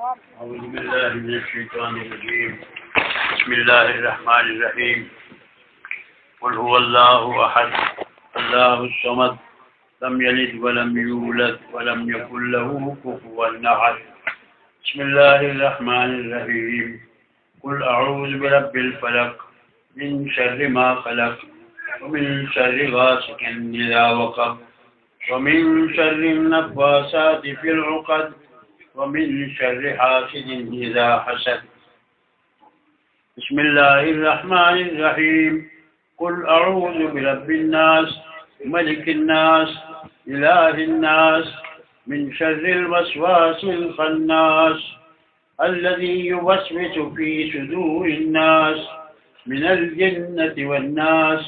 أعوذ بالله من الشيطان الرجيم. بسم الله الرحمن الرحيم. قل هو الله أحد الله الصمد لم يلد ولم يولد ولم يكن له كفوا أحد. بسم الله الرحمن الرحيم. قل أعوذ برب الفلق من شر ما خلق ومن شر غاسق إذا وقب ومن شر النفاثات في العقد ومن شر حاسد إذا حسد. بسم الله الرحمن الرحيم. قل أعوذ برب الناس ملك الناس إله الناس من شر الوسواس الخناس الذي يوسوس في صدور الناس من الجنة والناس.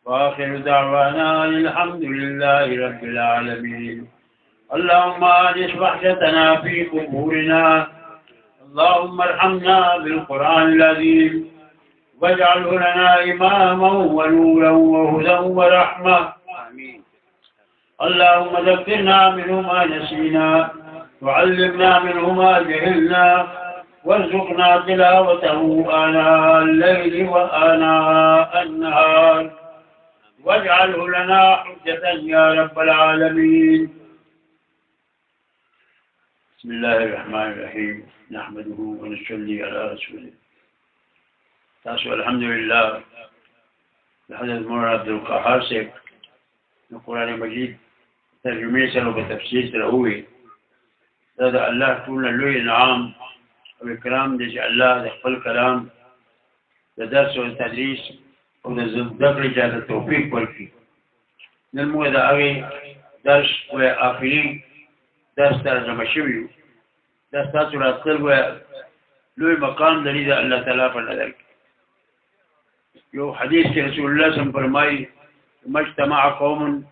وآخر دعوانا الحمد لله رب العالمين. اللهم آنس وحشتنا في قبورنا. اللهم ارحمنا بالقرآن العظيم واجعله لنا إماما ونورا وهدى ورحمة. آمين. اللهم ذكرنا منه ما نسينا وعلمنا منه ما جهلنا وارزقنا تلاوته آناء الليل وآناء النهار واجعله لنا حجة يا رب العالمين. بسم الله الرحمن الرحيم. نحمده ونصلي على رسوله. تاسو الحمد لله لحضرت مولانا عبد القهار سے قرآن مجید ترجمه سره په تفسیر سره وی دا الله ټول لوی انعام او اکرام دې چې الله د خپل کلام د درس او تدریس او د زده کړې اجازه توفیق ورکړي. نن موږ د هغې درس و آخري درس ترجمه شوي یو. دا ستاسو راتلل لوی مقام لري د الله تعالی په نظر کې. یو حدیث کې رسول الله صلی الله علیه وسلم فرمایي ما اجتمع قوم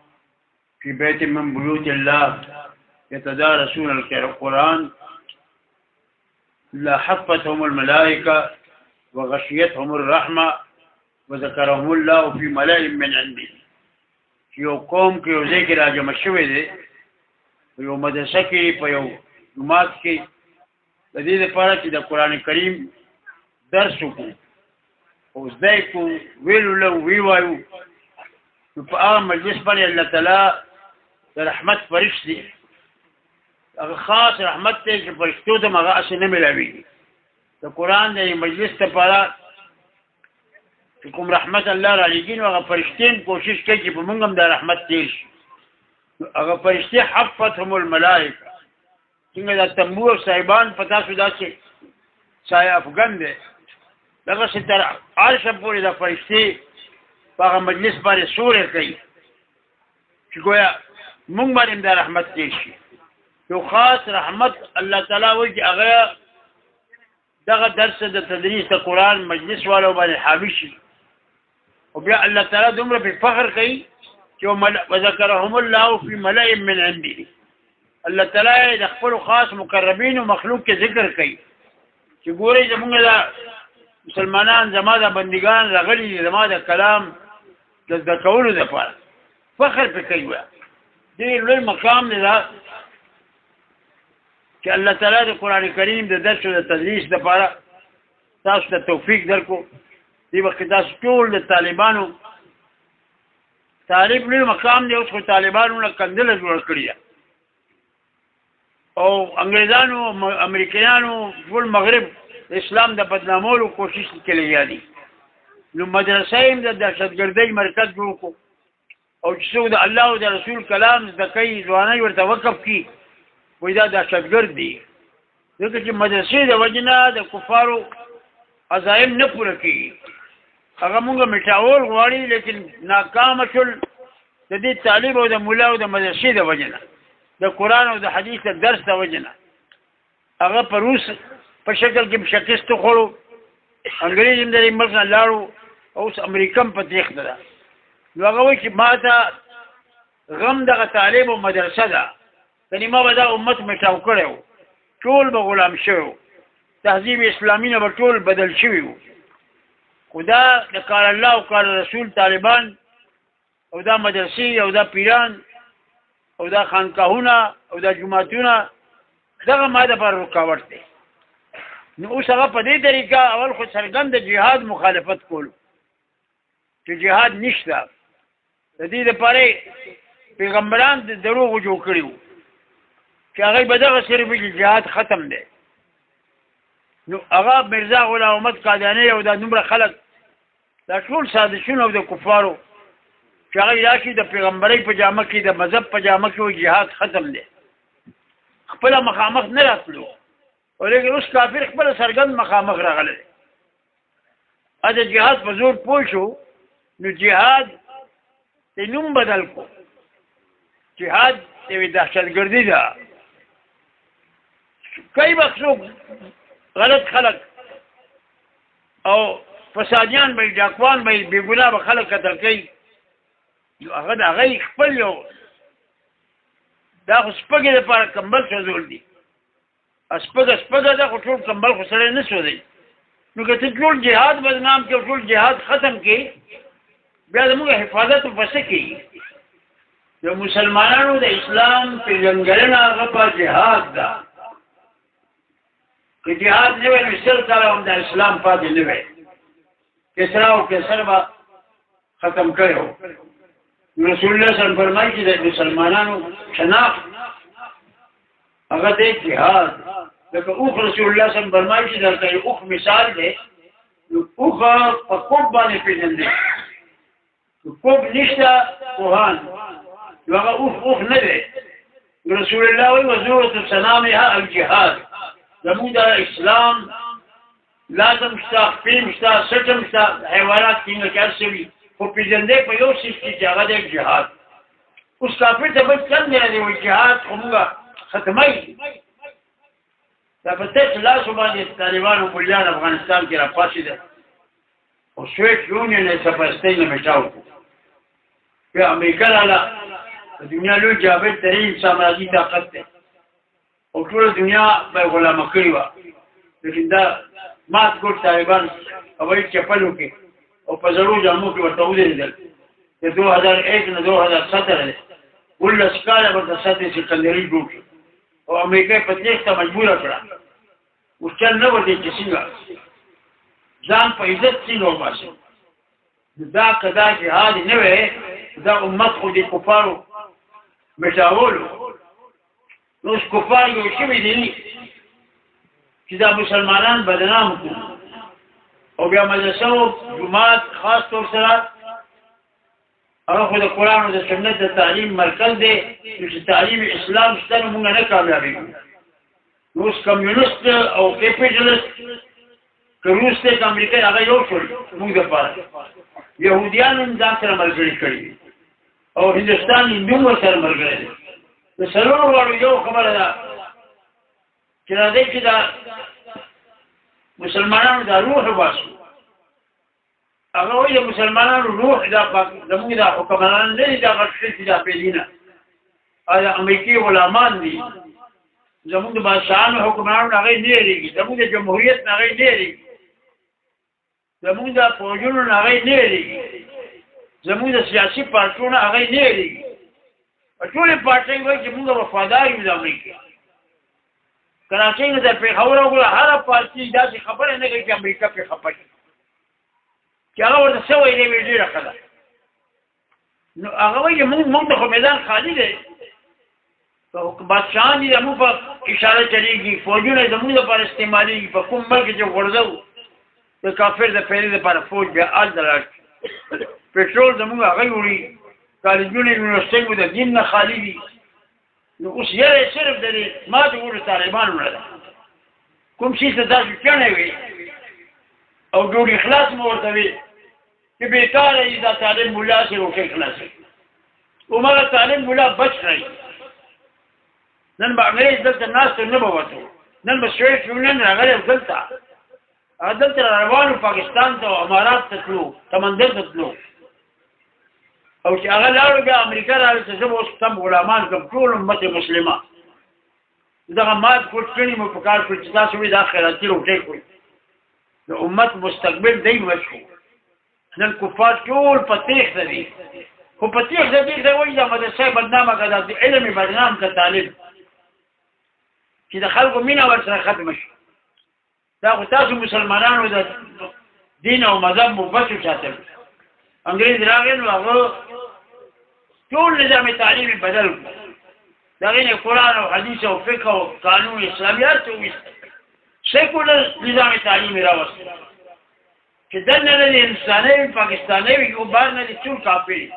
في بيت من بيوت الله يتدارسون القرآن إلا حفتهم الملائكة وغشيتهم الرحمة وذكرهم الله في ملأ من عنده. یو قوم کې یو ځای کې راجمع شوی دی په یو مدرسه کې په یو جومات کې د دې لپاره چې د قرآن کریم درس وکړو او زده یې کړو ویلو له ویوایو. نو په هغه مجلس باندې الله تعالی د رحمت فرش دی. هغه خاص رحمت دی چې فرشتو ته هم هغه هسې نه میلاوېږي. د قرآن د مجلس لپاره چې کوم رحمت الله را لېږي نو هغه فرشتې هم کوشش کوي چې په موږ هم دا رحمت تېر شي. هغه فرشتې حفتهم الملائکه څنګه دا تنبو او صاحبان په تاسو داسې سایه افغان دی دغسې تر عرشه پورې دا فرشتې په هغه مجلس باندې سورې کوي چې ګویا موږ باندې هم دا رحمت تېر شي. یو خاص رحمت الله تعالی وایي چې هغه دغه درس د تدریس د قرآن مجلس والو باندې حاوي شي. او بیا الله تعالی دومره په فخر کوي چې وذکرهم الله فی ملأ من عنده. الله تعالی د خپل خاص مقربین او مخلوق کې ذکر کوي چې ګورئ زموږ دا مسلمانان زما د بندگان راغلي دي زما د کلام د زده کولو دپاره فخر پې کوي. ډېر لوی مقام دی دا چې الله تعالی د قرآن کریم د درس او د تدریس دپاره تاسو ته توفیق درکړو. دې وخت کې تاسو ټول د طالبانو طالب لوی مقام دی. اوس خو طالبانو له کندله جوړه کړې ده او انګریزانو امریکایانو ټول مغرب اسلام د بدنامولو کوشش کړی دي. نو مدرسه یې د دهشتګردۍ مرکز جوړ کړو او چې څوک د الله او د رسول کلام زده کوي ځوانۍ ورته وقف کړي وایي دا دهشتګرد دي. ځکه چې مدرسې د وجې نه د کفارو عزایم نه پوره کېږي. هغه مونږ میټاول غواړي لیکن ناکامه شول د دې طالب او د ملا او د مدرسې د وجې نه د قرآن او د حدیث د درس د وجې نه هغه په روس په شکل کې شکست وخوړو. انګریز هم د دې ملک نه لاړو او اوس امریکا هم په تېښته ده. نو هغه وایي چې ما ته غم دغه طالب او مدرسه ده کنې ما به دا امت میټاو کړی و ټول به غلام شوی و تهذیب اسلامي نه به ټول بدل شوي وو. خو دا د قال الله او قال رسول طالبان او دا مدرسې او دا پیران او دا خانقاهونه او دا جماعتونه دغه ماده پر رکاوټ دی. نو اوس هغه په دې طریقه اول خو څرګند د جهاد مخالفت کولو چې جهاد نشته. د دې لپاره پیغمبران د دروغو جوړ کړي وو چې هغه به دغه صرف جهاد ختم دی. نو هغه مرزا غلام محمد قادیانی او د دومره خلک دا ټول سازشونه او د کفارو چې هغه راشي د پیغمبرۍ په جامه کې د مذهب په جامه کې جهاد ختم دی، خپل مخامخ نه راتلو. ولیکن اوس کافر خپل سرګند مخامخ راغلی. ا د جهاد په زور پوه شو نو جهاد د نوم بدل کو. جهاد یوې دهشتګردي ده. کئی وخت غلط خلق او فسادیان به ډاکوان به بېګناه به خلک قتل کوي. نو هغه د هغې خپل یو دا خو سپږې دپاره کمبل سوځول دي. سپږه ده خو ټول کمبل خو سړی نه سوځوي. نو که ته ټول جهاد بدنام کړې او ټول جهاد ختم کړې بیا زموږ حفاظت په څه کوي؟ د مسلمانانو د اسلام پېژندګلنه هغه په جهاد ده. که جهاد نه وی نو سل کاله هم د اسلام پاتې نه وی. کسرا او کیسر به ختم کړی و. رسول الله صلی الله علیه وسلم فرمایي چې د مسلمانانو شناخت هغه دی جهاد. لکه اوښ رسول الله صلی الله علیه وسلم فرمایي چې درته یو اوښ مثال دی. نو اوښ په کوب باندې پېژندی. کوب نشته پوهان نو هغه اوښ نه دی. رسول الله وایي وزورة سنامها الجهاد. زموږ د اسلام لازم شته، خپیم شته، سټم شته، حیوانات څنګه کار شوي خو پېژندی په یو څیز کې چې هغه دی جهاد. اوس کافر ته بل چل دی دی وایي جهاد خو موږ ختموي. دا په تش لاسو باندې طالبان او ملیان افغانستان کې راپاڅېدل او سویټ یونین یې سپاستۍ نه میټاو کړو. بیا امریکا راغله. د دنیا لوی جابر ترین سامراجي طاقت دی او ټوله دنیا به یې غلامه کړې وه. لیکن دا مات ګوټ طالبان هوایي چپل وکړي او په زړو جامو کې ورته ودرېدل. د 2001 نه 2017 دی 19 کاله ورته سطحې سکندري جوړ شو او امریکا یې په تېښته مجبوره کړه. اوس چل نه ورځي چې څنګه ځان په عزت څنګه وباسي. دا که دا جهاد نه وی دا امت خو د کفارو میټاولو. نو اوس کفار یو شوي دي چې دا مسلمانان بدنام کړو او بیا مدرسه او جومات خاص طور سره هغه خو د قرآن او د سنت د تعلیم مرکز دی. نو چې تعلیم اسلام شته نو موږ نه کامیابېږو. نو اوس کمیونست او کیپیټلست که روس دی که امریکا هغه یو شول موږ دپاره. یهودیان هم ځان سره ملګري کړي دي او هندوستان هندو هم ورسره ملګری دی. د څلورو واړو یو خبره ده چې راځئ چې دا مسلمانانو دا روح وباسو. هغه وایي د مسلمانانو روح دا زموږ دا حکمران نه دي دا غټ شي دا پیلینه دا امریکي غلامان دي. زموږ د بادشاهانو حکمرانو هغې نه هېرېږي. زموږ د جمهوریت نه هغې نه هېرېږي. زموږ د فوجونو نه هغې نه هېرېږي. زموږ د سیاسي پارټیو نه هغې نه هېرېږي. ټولې پارټۍ وایي چې موږ وفادار یو د امریکا. کراچۍ نه د پېښور وګوره هره پارټي داسې خبره نه کوي چې امریکا پرې خفه شي چې هغه ورته څه وایي دی وایي ډېره ښه ده. نو هغه وایي موږ ته خو میدان خالي دی. بادشاهان دي زموږ په اشاره چلېږي. فوجونه زموږ دپاره استعمالېږي. په کوم ملک چې غورځو د کافر د پیلې دپاره فوج بیا هلته لاړ شي. پټرول زموږ هغه وړي. کالجونه یونیورسټۍ مو د دین نه خالي دي. نو اوس یې صرف د دې ماتې وړو طالبانو نه ده. کوم شي ته داسې چڼې وي او ډوډۍ خلاص مو ورته وي چې بېکاره یي دا طالب ملا سې روټۍ خلاصوي. هماغه طالب ملا بچ رهي. نن به انګرېز دلته ناست نه به ورته نن به سویټ یونین راغلی دلته هغه دلته را روانو پاکستان ته او امارات ته تلو سمندر ته تلو او چې هغه لاړو بیا امریکا راغله چې زه به اوس سم غلامان کړم ټول امت مسلمه. دغه مات کوټ کړي مو په کار کړي چې تاسو وایي دا خیراتي روټۍ کړئ. د امت مستقبل دی وشو. نن کفار ټول په تېښته دي خو په تېښته وایي دا مدرسه بدنامه که دا علم بدنام که طالب. چې د خلکو مینه ورسره ختمه شي. دا خو تاسو مسلمانانو د دین او مذهب مبچو ساتل. انګریز راغی نو هغه ټول نظام تعلیمي بدل کړ. دغه نه قرآن او حدیث او فقه او قانون اسلامیات او سیکولر نظام تعلیمي راوست چې دنه د انساني پاکستاني وي او بار نه د ټول کافي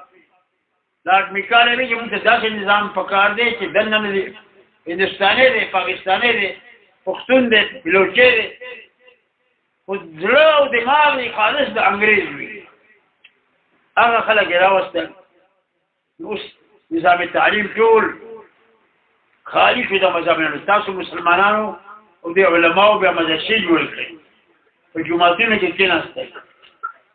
لاټ میکاله وي چې موږ داسې نظام پکار دی چې دنه د هندستاني دی پاکستاني دی پښتون دی بلوچي دی خو زړه او دماغ یې خالص د انګریز وي. هغه خلک راوستل. اوس نظام تعلیم ټول خالی شو د مذهبونو. تاسو مسلمانانو او د علماو بیا مدرسې جوړ کړئ په جوماتونو کې کېناستئ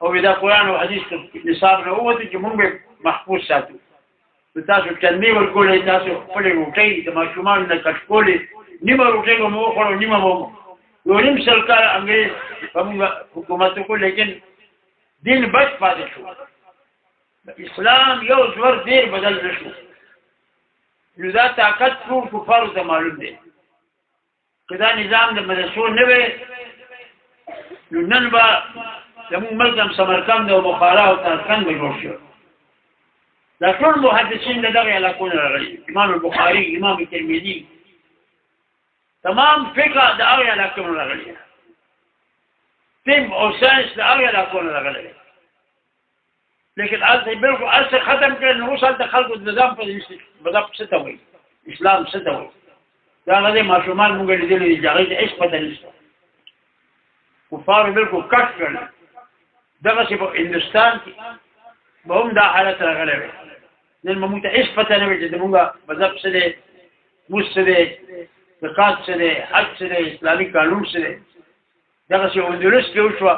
او دا قرآن او حدیث نصاب نه ووتو چې موږ محفوظ ساتو. تاسو چندې ورکولې، تاسو خپلې روټۍ د ماشومانو نه کټ کولې، نیمه روټۍ به مو وخوړو نیمه به یو نیم سل کاله انګریز په موږ حکومت وکړو، لیکن دین بچ پاتې شو. اسلام یو زور دیر بدل نه شو. نو دا طاقت ټول کفارو ته معلوم دی. که دا نظام د مدرسو نه وی نو نن به زموږ ملک هم سمرقند او بخارا او تاشکند به جوړ شو. دا ټول محدثین د دغې علاقو نه راغلي. امام البخاري، امام ترمذي، تمام فقه د هغې علاقو نه راغلي. طب او ساینس د هغې علاقو نه راغلي. لیکن هلته بالکل هر څه ختم کړل. نو اوس هلته خلکو د نظام په مذهب څه ته وایي، اسلام څه ته وایي. دا هغه ماشومان موږ لیدلي دي چې هغې ته هېڅ پته نشته. کفارو بالکل کټ کړل. دغسې په هندوستان کې به هم دا حالت راغلی وی. نن به موږ ته هېڅ پته نه وي چې زموږ مذهب څه دی، مونځ څه دی، زکات څه دی، حج څه دی، اسلامي قانون څه دی. دغسې اندلس کې وشوه.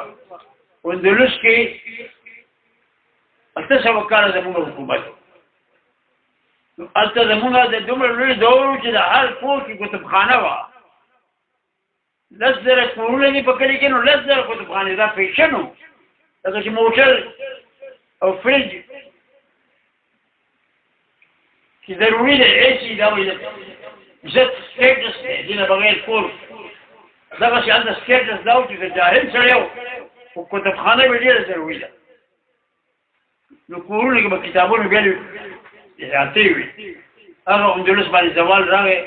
اندلس کې 800 کاله زموږ حکومت. هلته زموږ د دومره لوی دور چې د هر کور کې کتابخانه وه. 10,000 کورونه دي په کلي کې، نو 10,000 کتابخانې. دا فیشن و. لکه چې موټر او فریج چې ضروري دی ایسي دا وایي عزت سټیټس دی، دې نه بغیر کور. دغسې هلته سټیټس دا و چې د جاهل سړی و خو کتابخانه به ډېره ضروري ده. نو کورونه کې به کتابونه بیا زیاتې وي. هغه اندلس باندې زوال راغی.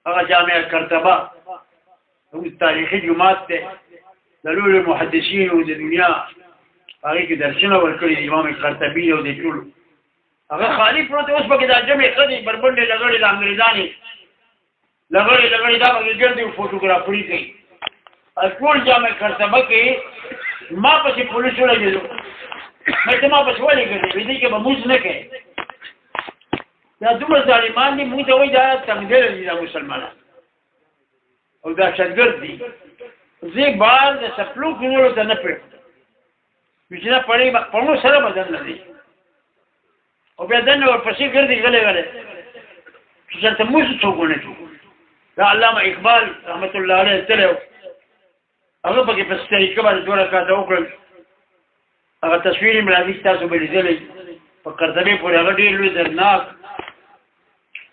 هغه جامع قرطبه زموږ تاریخي جومات دی، د لویو محدثینو د دنیا هغې کې درسونه ورکړي دي، امام قرطبي او د ټولو. هغه خالي پروت دی. اوس پکې دا جمع ښځې بربنډې لګړې د انګریزانې لګړې دا پکې ګرځي فوټوګرافري کوي. ټول جامع قرطبه کې ما پسې پولیس ولګېدو. مې ته ما پسې ولې ګرځې دې کې به مونځ نه کوې. دا دومره ظالمان دي. موږ ته وایي دا تنګدل دي دا مسلمانان او دهشتګرد دي. زه بار د سپلو کولو ته نه پرېږدم چې دا پړو سره بدل نه دي. او بیا دننه ورپسې ګرځي غلی غلی چې چېرته مونځ څوک ونه کړي. دا علامه اقبال رحمت الله علیه تللی و. هغه پکې په طریقه باندې 2 رکعاته وکړل. هغه تصویر یې مې تاسو به لیدلی په قرطبې پورې. هغه ډېر لوی دردناک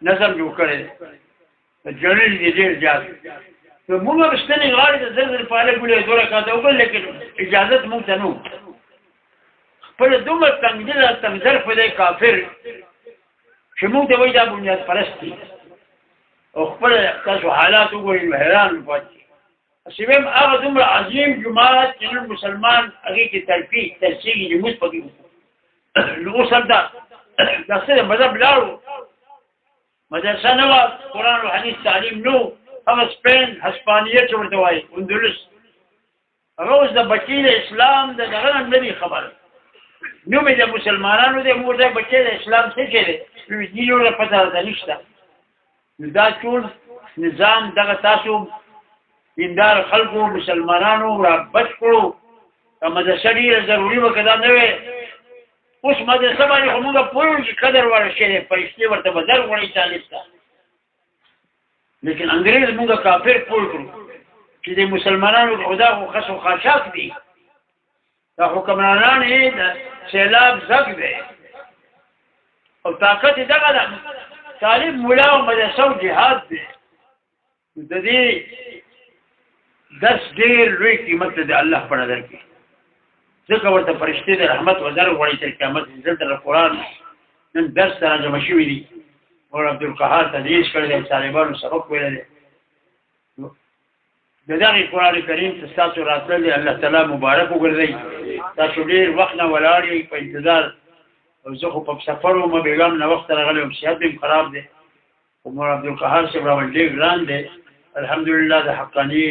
نظم جوړ کړی دی. جنرال دي ډېر زیات. نو موږ به ستنې غاړې ته زر پاله ګولې 2 رکعاته وکړل، لیکن اجازت موږ ته نه و. خپله دومره تنګدل په دی کافر چې موږ ته وایي دا بنیاد پرست دي. او خپله تاسو حالات وګورئ نو حیران پاتې. سویم هغه دومره عظیم جومات چې نن مسلمان هغې کې ترسېږي چې مونځ پکې وکړو. نو اوس همدا دا څه دی مذهب لاړو. مدرسه نه وه، قرآن او حدیث تعلیم نه و. هغه سپین هسپانیه چې ورته وایي اندلس، هغه اوس د بچي د اسلام د دغه نه دي خبر. نوم یې د مسلمانانو دی. موږ ته بچی د اسلام څه شی دی دې یو پته راته نشته. نو دا ټول نظام دغه تاسو دیندار خلکو مسلمانانو را بچ کړو. مدرسه ډېره ضروري وه که دا نه وی. اوس مدرسه باندې خو موږ پوهېږو چې قدر وړه شی دی، پیسې ورته به درغواړي طالب ته. لیکن انګریز موږ کافر پوه کړو چې د مسلمانانو خدا خو خس و خاشاک دي. دا حکمرانان یې د سیلاب زګ دی او طاقت یې دغه ده. طالب ملا او مدرسه او جهاد دی. د دې درس ډېر لوی قیمت دی الله په نظر کې ځکه ورته فرشتي د رحمت وزر غوړي تر قیامت دلته قرآن نن درس ترجمه شوی دی او عبدالقهار تدریس کړی دی طالبانو سبق ویل دی د دغه قرآن کریم ته تاسو راتللی الله تعالی مبارک وګرځي تاسو ډېر وخت نه ولاړ یې په انتظار او زه خو په سفر وم بیګم نه وخت راغلی وم صحت مې خراب دی عمر عبدالقهار صاحب راول ډېر ګران دی الحمدلله د حقاني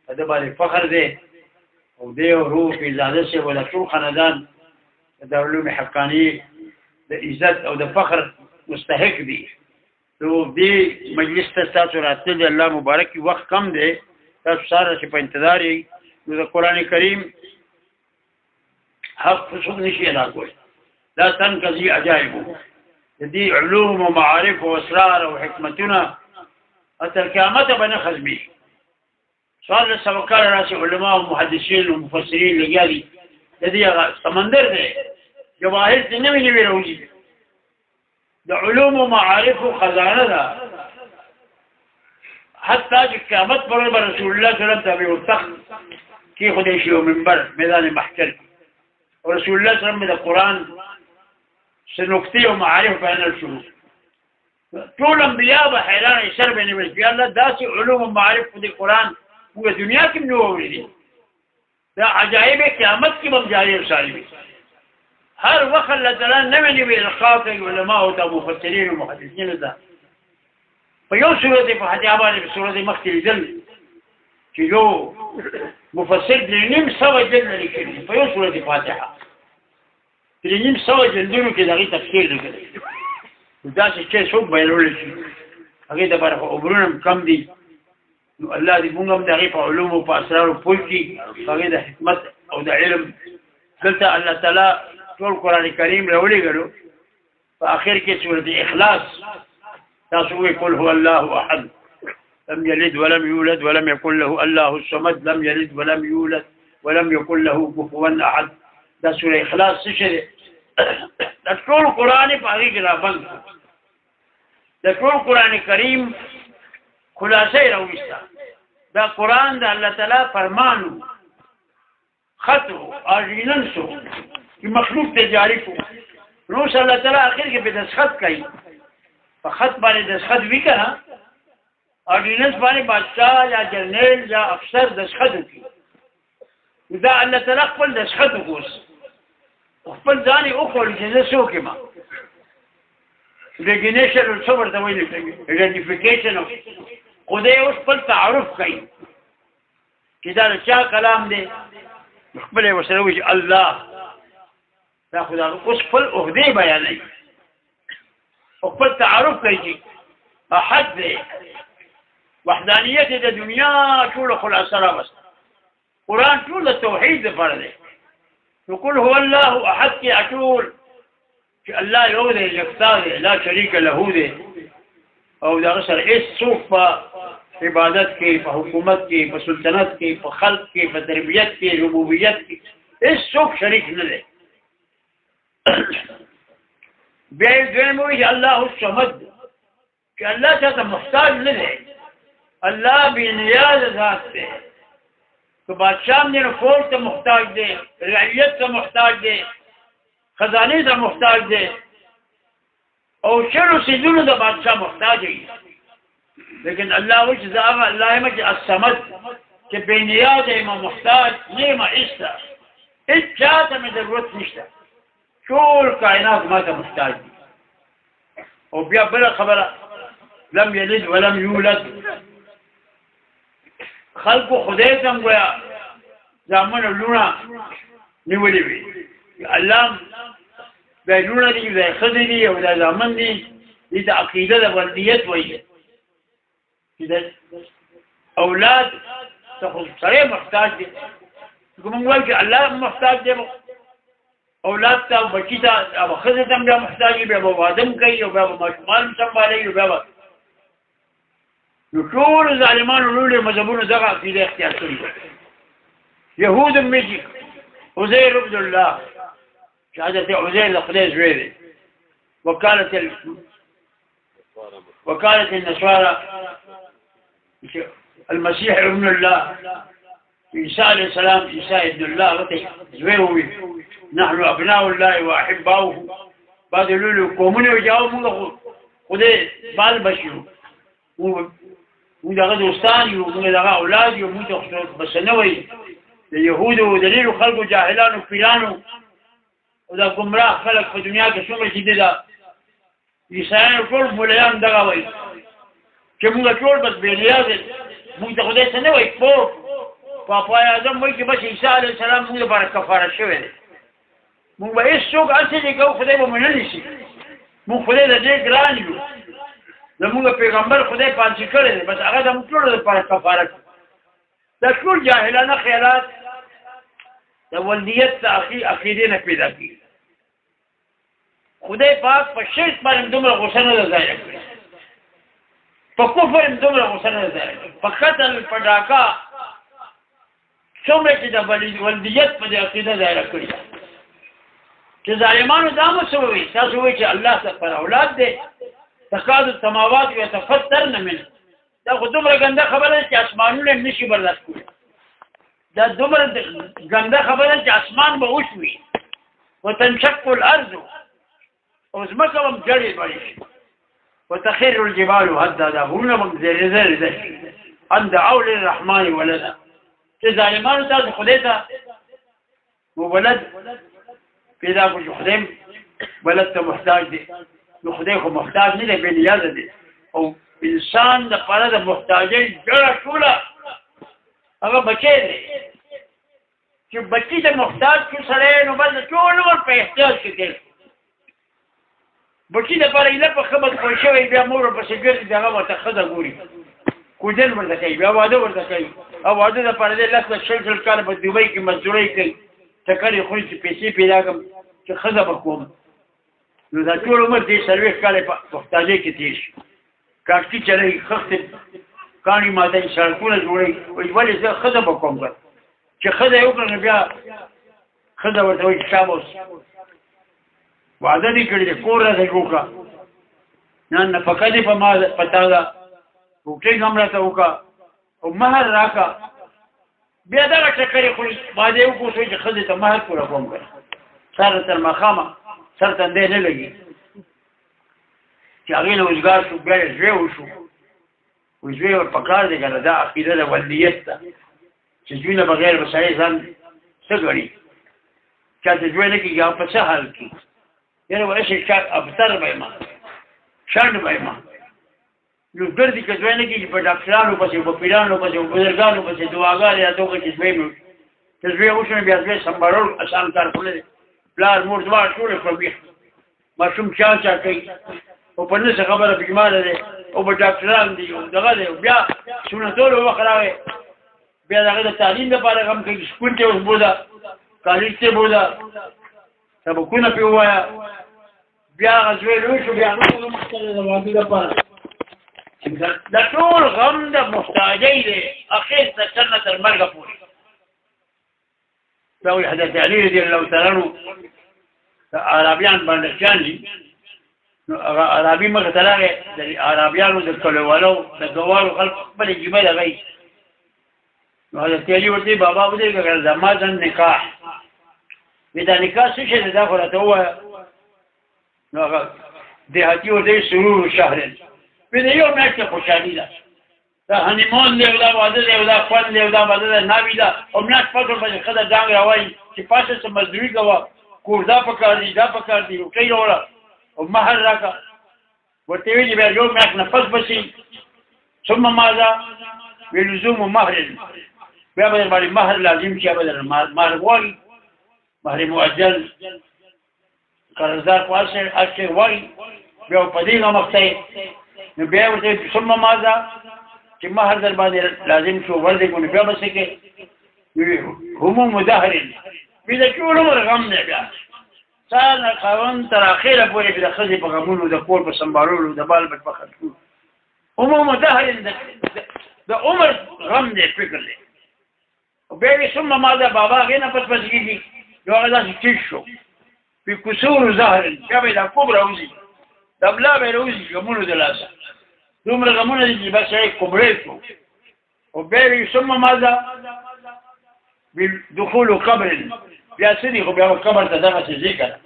په ده باندې فخر دی او دی او روح پیزاده صاحب او د ټول خاندان د دارالعلوم حقاني د عزت او د فخر مستحق دي نو دې مجلس ته تاسو راتللی الله مبارک وخت کم دی تاسو ساره چې په انتظار یې نو د قرآن کریم حق څوک نشي ادا کولی لا تنقضي عجائبه د دې علوم او معارف او اسرار او حکمتونه تر قیامت به نه ختمي سوال سبقار راشي علماء او محدثین او مفسرین لګیا دي د دې سمندر دی جواهر څه نوي نوي راوځي د علوم او معارف او خزانه ده حتی چې قیامت پر رسول الله صلی الله علیه وسلم ته ورتخت کې خدای شي او منبر میدان محشر او رسول الله صلی الله علیه وسلم د قران سنوکتی او معارف بیان شروع ټول انبیاء به حیران شر بني بي الله داسې علوم او معارف د قران په دنیا کې نو ورېدي دا عجایب قیامت کې به جاری وساري هر وخت الله تعالی نوې نوې القاب علماء او مفسرین او محدثین ده په یو سورته په حدیث باندې په سورته مخکې لیدل چې یو مفسر د نیم سوه جلد لیکلي په یو سورته فاتحه د نیم سوه جلدونو کې دغه تفسیر لیکلی دا چې څوک بیانول شي هغه د بار عمرونه کم دي نو الله دې موږ هم دغه په علوم او په اسرار او پوه کړي هغه د حکمت او د علم دلته الله تعالی ټول قران کریم راولې غلو په اخر کې سورته اخلاص تاسو قل هو الله احد لم يلد ولم يولد ولم يكن له الله الصمد لم يلد ولم يولد ولم يكن له كفوا احد دا سوره اخلاص څه شي دا ټول قران په هغه کې راځي دا ټول قران کریم خلاصې راوښتا دا قران د الله تعالی فرمانو خطو اجیننسو چې مخلوق ته جاری کو نو صلی الله تعالی اخر کې به دسخط کوي په خط باندې دسخط وکړه اورډیننس باندې بادشاہ یا جنرال یا افسر دسخط وکړي دا الله تعالی خپل دسخط وکوس خپل ځان یې وکړي چې زه څوک یم ریګنیشن او څو ورته وایي ایډنټیفیکیشن خدای اوس خپل تعارف کوي چې دا چا کلام دی خپل وسره وایي الله دا خدای اوس خپل عہده بیانوي خپل تعارف کوي احد دی وحدانیت د دنیا ټول خلاصه راوست قرآن ټول توحید لپاره دی نو قل هو الله احد کې اټول چې الله یو دی یکتا دی لا شریک له دی او دا سره هیڅ څوک په عبادت کې په حکومت کې په سلطنت کې په خلق کې په تربیت کې ربوبیت کې هیڅ څوک شریک نه دی بیا دویم وایي الله الصمد چې الله ته محتاج نه دی الله بے نیاز ذات دی تو بادشاہ نے فوج ته محتاج دی رعیت ته محتاج دی خزانه ته محتاج دی او شنو سيزونو د بادشاہ محتاج دی لیکن الله وجه ذا الله مجه الصمد چې بے نیاز ما محتاج نه ما ایستا اچاته مې ضرورت نشته ټول کائنات ما ته محتاج دي او بیا بل خبره لم يلد ولم يولد خلق خدای څنګه گویا ځامن لونه نیولې وي الله د لونه دی د خدای دی او د ځامن دی د عقیده د وردیت وایي چې د اولاد ته سره محتاج دي کوم وایي چې الله محتاج دی اولاد ته بچی ته او خزه ته بیا محتاج دی به وادم کوي او بیا مشمال سمبالي او بیا نو ټول ظالمانو لولې مذهبونو دغه عقیده اختیار کړې يهود مجي عزير ابن الله شهادة عزير لخدای زوی دی وكالة النصارى المسيح ابن الله، عيسى عليه السلام عيسى ابن الله غته زوی نحن ابناء الله واحباؤه. بعد لولو قومونه وجاو موږ خدای بال بشو موږ دغه دوستان یو، موږ دغه اولاد یو، موږ بس نه وایي د يهودو دلیل خلکو جاهلانو پیرانو او دا ګمراه خلک په دنیا کې څومره چې دي دا عیسایانو ټول مولیان دغه وایي چې موږ ټول بس بېنیاز موږ ته خدای څه نه وایي. پاپای اعظم وایي چې بس عیسی علیه السلام موږ لپاره کفاره شوی دی، موږ به هېڅوک هسې چې کوو خدای به مو نه نیسي، موږ خدای د دې ګران یو، زموږ پیغمبر خدای پانسي کړی دی، بس هغه زموږ ټولو لپاره کفاره کړي. دا ټول جاهلانه خیالات د ولدیت د عقیدې نه پیدا کېږي. خدای پاک په شرک باندې دومره غوسه نه ده ظاهره کړې، په کفر هم دومره غوسه نه ده ظاهره کړې، په قتل په ډاکا څومره چې د ولدیت په دې عقیده ظاهره کړې ده چې ظالمانو دا مو څه وایي، تاسو وایئ چې الله ته پر اولاد دی، تکاد السماوات یتفطرن منه. دا خو دومره ګنده خبره ده چې اسمانونه هم نشي برداشت کولی. دا دومره ګنده خبره ده چې اسمان به وشوي وتنشق الارض او ځمکه به هم جړې بړې شي وتخر الجبال هدا، دا غرونه به هم زرزر شي ان دعوا للرحمن ولدا. چې ظالمانو تاسو خدای ته ولد پیدا کړو، خدای ولد ته محتاج دی، نو خدای خو محتاج نه دی، بې نیازه دی. او انسان د پاره د محتاجۍ جړه ټوله هغه بچی دی چې بچی ته محتاج شو سړی، نو بس ټول عمر په احتیاج کې تېر شو. بچی دپاره ایله په ښه بد خوی شوی، بیا مور ورپسې ګرځي، د هغه ورته ښځه ګوري، کوجن ورته کوي، بیا واده ورته کوي، او واده دپاره دی 10 شل کاله په دوبۍ کې مزدورۍ کوي، ټکر یې خوري چې پیسې پیدا کړم چې ښځه به کوم. نو دا ټول عمر دې 40 کاله په محتاجۍ کې تېر شي. کاشتي چلوي، خښتې کاڼي ماتوي، سړکونه جوړوي، وایي ولې زه ښځه به کوم کړم. چې ښځه یې وکړه نو بیا ښځه ورته وایي چې شاباس واده دې کړی دی، کور راته جوړ کړه، نه نفقه دې په تا ده، روټۍ هم راته وکړه او مهر راکړه. بیا دغه ټکر یې خوري، واده یې وکړو چې ښځې ته مهر پوره کوم کړه، سر تر ماښامه سر تندی نه لګي. چې هغې نه وزګار شو، بیا یې زوی وشو، زوی ور پکار دی که نه. دا عقیده د ولدیت ده چې زوی نه بغیر به سړی ځان څه ګڼي، چا ته زوی نه کېږي، هغه په څه حال کې یاره وایي افسر به یم، شنډ به یم، نو ګرځي که زوی نه کېږي په ډاکټرانو پسې، په پیرانو پسې، په بزرګانو پسې دعاګانې راته وکړي چې زوی مې چې زوی وشو نو بیا زوی سمبالول اسان کار خو نه دی. پلار مور دواړه ټول یې په ویښ، ماشوم چا کوي او په نسه خبره بیماره دی او په ډاکټران دی او دغه دی، بیا سنتولو وخت راغی، بیا د هغه د تعلیم لپاره غم کوي، سکول کې اوس بوده، کالج کې بوده، سبقونه پرې ووایه، بیا هغه زوی لوی شو، بیا هغه مختلف د واده لپاره. د ټول غم د محتاجۍ دی، اخر ته سر تر مرګه پورې. دا وایي حضرت علي رضي الله تعالی عنه د عربیان بانډکیان دي، نو هغه عربي مخې ته راغی، د عربیانو د کلیوالو د ګوارو خلکو خپلې جیبه لګوي. نو حضرت علي ورته بابا ودرېږه زما ځن نکاح، وایي دا نکاح څه شی دی، دا خو راته ووایه. نو هغه دیهاتي ورته سرور شهر، وایي د یو میاشتې خوشحالي ده، دا هنیمون دی او دا واده دی او دا خوند دی او دا واده ده ناوي ده، او میاشت پس ورپسې ښځه ډانګ راوایي چې پاسه څه مزدوري کوه، کور دا پکار دي دا پکار دي، روټۍ راوړه او مهر راکړه. ورته ویلي بیا یو میاشت نه پس بسي، ثم ماذا بلزوم مهر، بیا به در باندې مهر لازم شي، به در مهر غواړي، مهر معجل قرضدار په هر شی غواړي، بیا په دې مخته نو بیا ورته ثم ماذا چې مهر در باندې لازم شو ورځې نو بیا به څه کوي، هموم دهر، بیا د ټول عمر غم دی، بیا سار نه خاوند تر اخره پورې د ښځې په غمونو، د کور په سمبالولو، د بال بچ په خرڅولو، هموم دهر د عمر غم دی، فکر دی. او بیا یې ثم ماذا بابا هغې نه پس پس کېږي، یو هغه داسې ټیټ شو، فی کسور ظهر، بیا به یې دا کوب راوځي، د ملا به یې راوځي غمونو د لاسه، دومره غمونه دي چې بس سړی کوبړی شو، وبيري ثم ماذا؟ بدخول قبر بیا سړي خو بیا قبر ته دغسې ځي که نه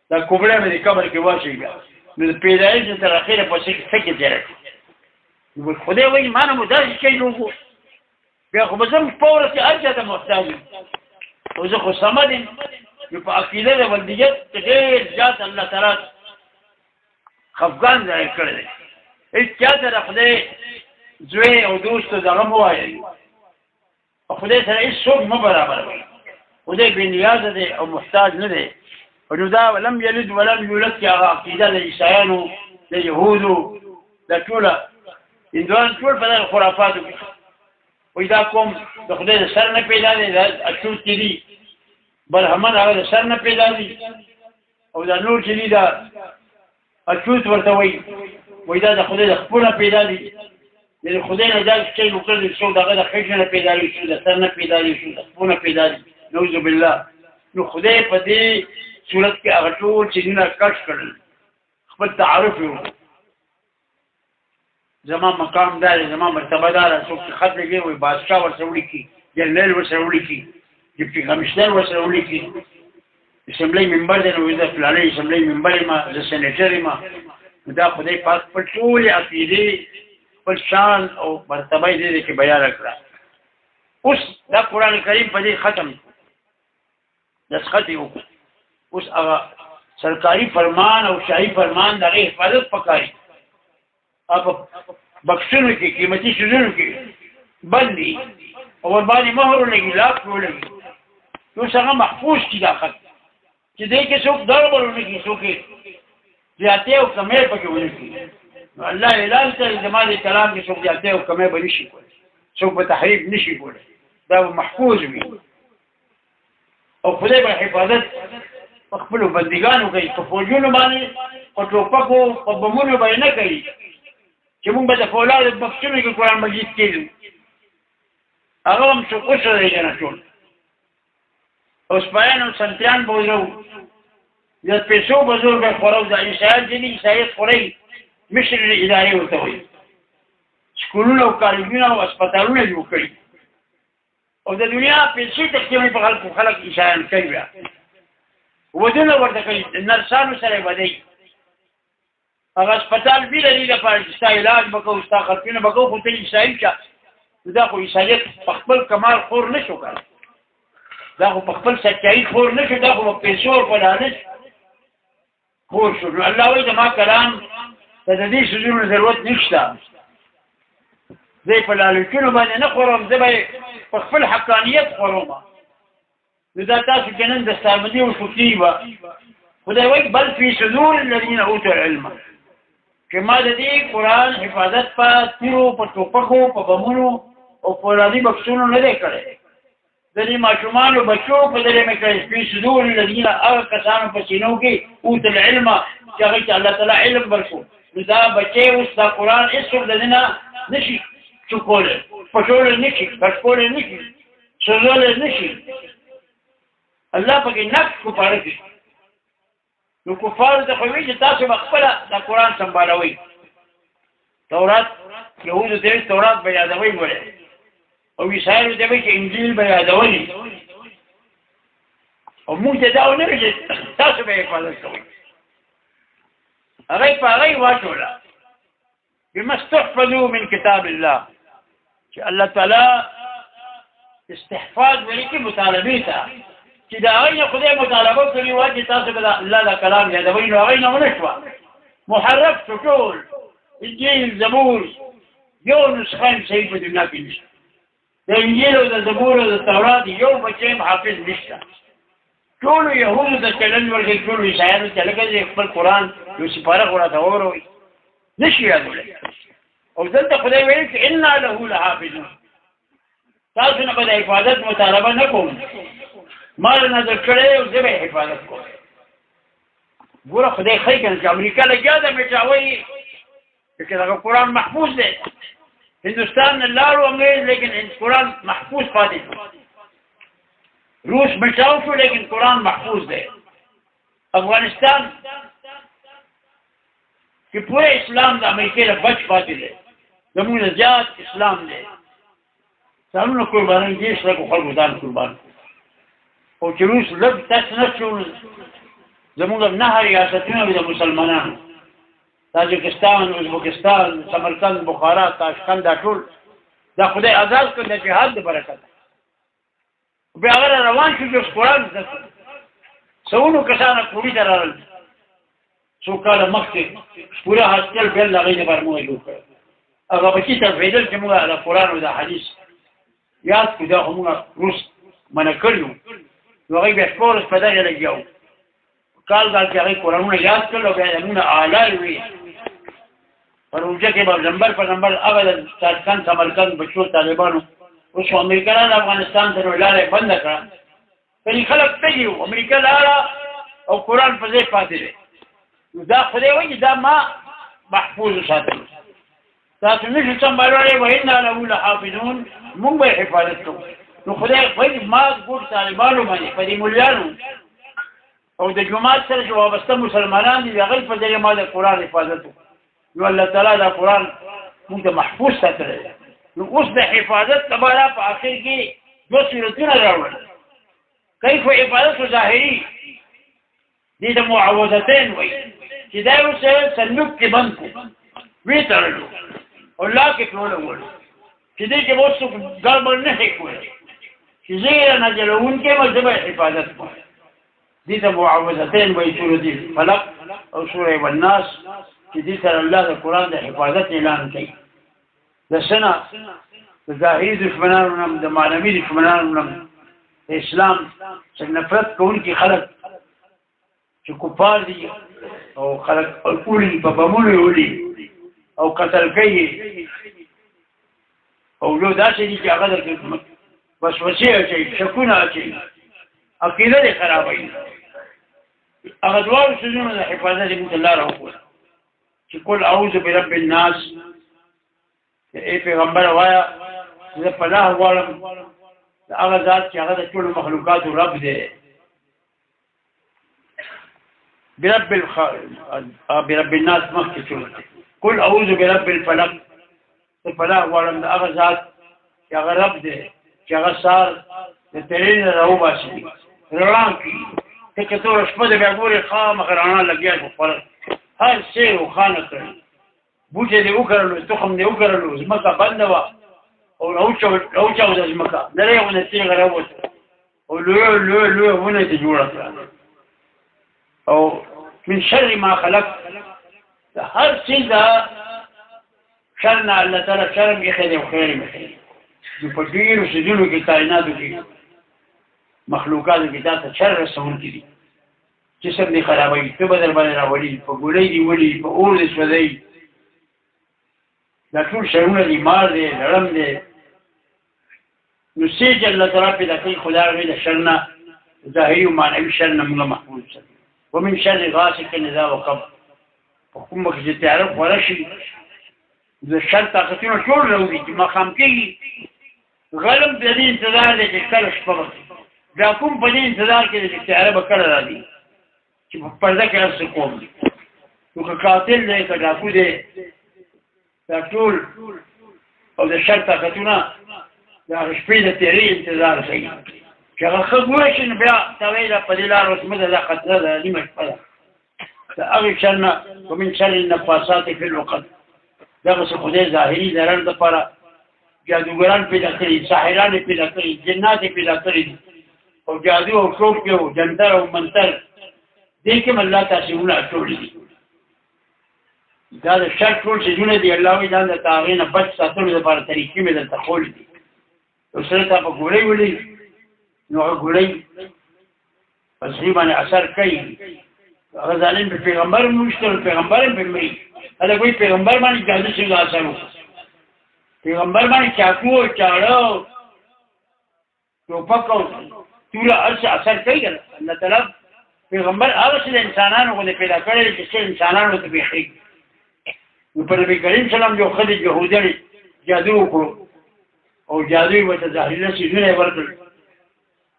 دا کوبړی به د قبر کې واچوي بیا نو د پیدایش تر اخره پسې څه کې تېره کړي نو خدای وایي ما نه مو داسې شی لوګو بیا خو به زه په ورځ کې هر چا ته محتاج یم او زه خو صمد یم نو په عقیده د بندګیت کې ډېر زیات الله تعالی خفګان ظاهر کړی دی هېڅ چا ته د خدای زوی او دوست دغه مه وایئ او خدای سره هېڅ څوک مه برابروئ خدای بې نیازه دی او محتاج نه دی نو دا لم یلد ولم یولد کې هغه عقیده د عیسایانو د یهودو دا ټوله هندوان ټول په دغه خرافاتو کې وایي دا قوم د خدای د سر نه پیدا دی دا اچوت چې دي برهمن هغه د سر نه پیدا دي او دا نور چې دي دا اچوت ورته وایي دا د خدای د خپو نه پیدا دي د خدای نه دا شی وکړل څو دغه د خېټې نه پیدا دي څو د سر نه پیدا دي څو د خپو نه پیدا دي نعوذ بالله نو خدای په دې صورت کې هغه ټول چې دینه کش کړل خپل تعارف یې زما مقام دار زما مرتبه دار څوک چې خط لګي وي بادشاه ورسره ولیکي جنرال ورسره ولیکي ډیپټي کمشنر ورسره ولیکي اسمبلی ممبر دی نو د فلاني اسمبلی ممبر ما د سېنیټر ما دا خدای پاک په ټول عقیده خپل شان او مرتبه دې کې بیان کړه اوس دا قران کریم په دې ختم دسخط یو اوس هغه سرکاري فرمان او شاهي فرمان دغه حفاظت پکاري اب بخښنه کې قیمتي شیزونو کې بندي او باندې مهر لګي لاک ولګي نو څنګه محفوظ کی دا خط چې دې کې څوک دربرونه کې څوک زیاته او کمې پکې ونکړي الله اعلان کوي زموږ کلام کې څوک زیاته او کمې به نشي کولی څوک په تحریف نشي کولی دا محفوظ وي او خدای به حفاظت خپل بندګانو کوي په فوجونو باندې او ټوپکو په بمونو باندې نه کوي چې موږ به د فولاد بکسونو کې قرآن مجید کېږو هغه هم څوک وسره دی نه ټول او سپایان او سنتیان به وزرو د پیسو به زور به خورو د عیسایت چې دي عیسایت خورئ مشر ادارې ورته وایي سکولونه او کالجونه او اسپتالونه جوړ کړي او د دنیا پیسې تقسیموي په خلکو خلک عیسایان کوي بیا ودونه ورته کوي نرسانو سره بدی هغه اسپتال بیل دی لپاره چې ستا علاج وکړو ستا خرڅونه وکړو خو ته عیسایي شه دا خو عیسایت په خپل کمال خور نه شو کولی دا خو په خپل سچایي خور نه شو دا خو په پیسو او په لالچ خور شو نو الله وایي زما کلام ته د دې څیزونو ضرورت نشته زه په لالچونو باندې نه خورم زه به په خپل حقانیت خورم نو دا تاسو چې نن د ستامدي او شوکي به خدای وایي بل فی صدور الذین اوتوا العلم چې ما د دې قرآن حفاظت په تیرو په ټوپکو په بمونو او په رادي بکسونو نه دی کړی د دې ماشومانو بچو په دې مې کړی فی صدور الذین هغه کسانو په سینو کې اوتوا العلم چې هغه ته الله تعالی علم ورکړو نو دا بچي اوس دا قرآن هېڅوک د دې نه نشي چوکولی پټولی نشي کټکولی نشي سوځولی نشي الله پکې نقص کو پاره کوي نو کفار ته خو وایي چې تاسو به خپله دا قرآن سمبالوئ تورات یهودو ته وایي تورات به یادوئ ولې او عیسایانو ته وایي چې انجیل به یادوئ او موږ ته دا ونه وایي چې تاسو به حفاظت کوئ هغه په هغه واچوله بما استحفظوا من کتاب الله چې الله تعالی استحفاظ ولیکي مطالبې ته چې دا هغه خدای مطالبه کوي واجب تاسو به الله دا کلام یادوي نو هغه نه ونشوه محرف ټول انجیل زبور یو نسخه صحیح په دنیا کې نشته د انجیل او د زبور او د تورات یو بچی حافظ نشته ټول یهودو د چلن ورګي ټول عیسایانو چې لکه خپل قرآن یو سپاره ورته وروي نشي یادولی او دلته خدای ویل چې انا له لحافظون تاسو نه به د حفاظت مطالبه نه کوم ما نظر کړی او زه به حفاظت کوم ګوره خدای ښایي که نه چې امریکا لګیا ده میټاوی چې دغه قرآن محفوظ دی هندوستان نه لاړو انګریز لیکن قرآن محفوظ پاتې روس میټاو شو لیکن قرآن محفوظ دی افغانستان چې پوره اسلام د امریکې نه بچ پاتې دی زموږ نه زیات اسلام دی ځانونه قربانوي دېرش لکو خلکو ځان قربان او چې روس لږ تاسو نه شو زموږ 9 ریاستونه د مسلمانانو تاجکستان ازبکستان سمرقند بخارا تاشکند دا ټول دا خدای آزاد کړ د جهاد د برکت بیا هغه روان شو د قرآن زده سونو کسانه کوړي ته راغلل څو کاله مخکې پوره هاسپټل بل لغې نه برمو جوړ کړ هغه بچی ته فیدل چې موږ د قرآن او د حدیث یاد کړو دا موږ روس منع کړیو نو هغه بیا شپورس په دغه لګیاو کال کې هغه قرآنونه یاد کړل او بیا موږ اعلی وی پروژه کې به نمبر په نمبر هغه د تاشکند سمرقند بچو طالبانو اوس امریکایان افغانستان ته لاره بند کړه کله خلک تجیو امریکا لاره او قرآن په ځای پاتې دی دا خدای وایي دا ما محفوظ ساتل تاسو نشئ سمبالولی وإنا له لحافظون مونږ به حفاظت کوو نو خدای وایي ما ګوټ طالبانو باندې په دې ملیانو او د جماعت سره چې وابسته مسلمانان دي هغوی په ځای ما د قرآن حفاظت وکړو نو الله تعالی دا قرآن مونږ ته محفوظ ساتلی دی نو اوس د حفاظت لپاره په آخر کې 2 صورتونه راوړل کیف حفاظت ظاهري دې د معوذتين وایي چې دا اوس صندوق کې بند کړو وی تړلو او الله کې ټول وړو چې دې کې اوس ګړبړ نه شي کولی چې زه نه جلون کې مزه حفاظت کوم دې د معوذتين وایي سورې فلق او سورې والناس چې دې سره الله د قرآن د حفاظت اعلان کوي د سنه د ظاهري دشمنانو نه د معنوي دشمنانو نه د اسلام څخه نفرت کوونکي خلک چې کفار دي او خلک الکولي په بمونو ولي او قتل کوي او یو داسې دي چې هغه د وسوسې اچوي شکونه اچوي عقیده دې خرابوي هغه دواړو څیزونو د حفاظت موږ الله راوښوده چې قل اعوذ برب الناس ای پیغمبر وایا زه پناه غواړم د هغه ذات چې هغه د ټولو مخلوقاتو رب دی برب الناس مخکې شروع قل اعوذ برب الفلق زه پناه غواړم د هغه ذات چې هغه رب دی چې هغه سهار د تیرې نه راوباسي رڼا کړي ته که توره شپه د بیا ګورې خامخا رڼا لګیا شو خپله هر شی روښانه کړي بوټي دې وکرلو تخم دې وکرلو ځمکه بنده وه او راوچاوده ځمکه نری ونه تیغه راووته او لویه ونه یې جوړه کړه او من شر ما خلق د هر څیز د شر نه الله تعالی شر یې ایښی دی او خیر یې ایښی دی نو په ډېرو څیزونو کې کائناتو کې مخلوقاتو کې دا ته شر رسونکي دي جسم دې خرابوي ته به در باندې راولي په ګولۍ دې ولي په اور دې سوځوي دا ټول شرونه دي مار دی لړم دی نو سیج الله تعالی پیدا کوي خدا غوی د شر نه ظاهري او معنوي شر نه موږ محفوظ ساتي ومن شر غاسق اذا وقب په کوم وخت چې تیاره خوره شي د شر طاقتونه ټول راوځي چې مخام کېږي غلم د دې انتظار دی چې کله شپه وکړي بیا کوم په دې انتظار کې دی چې تیاره به کله راځي چې په پرده کې هر څه کوم دي نو که قاتل دی که ډاکو دی دا ټول او د شر طاقتونه د هغه شپې د تیرې انتظار کوي چې هغه ښه ګوره شي نو بیا ته وایي دا په دې لار اوس مه ځه دا خطره ده نیمه شپه ده د هغې شر نه ومن شر النفاسات فی العقد دغسې خدای ظاهري ضرر دپاره جادوګران پیدا کړي ساحران یې پیدا کړي جنات یې پیدا کړي دي او جادو او ټوکې او جنتر او منتر دې کې هم الله تاسیبونه اچولی دي دا د شر ټول څیزونه دي الله وایي دا د هغې نه بچ ساتلو دپاره طریقې مې درته ښوولي دي یو سړی ته په ګولۍ ولي نو هغه ګولۍ په سړي باندې اثر کوي هغه ظالم په پیغمبر هم وشتل پیغمبر هم پرې مري هلک وایي پیغمبر باندې جادو څنګه اثر وکړو پیغمبر باندې چاقو چاړه ټوپک او توره هر څه اثر کوي که نه الله تعالی پیغمبر هغه څه د انسانانو غوندې پیدا کړی دی چې څه انسانانو ته پېښېږي نو په نبي کریم سلام یو ښځې یهودیانې جادو وکړو او جادو یې ورته ظاهري څیزونه یې ورکړل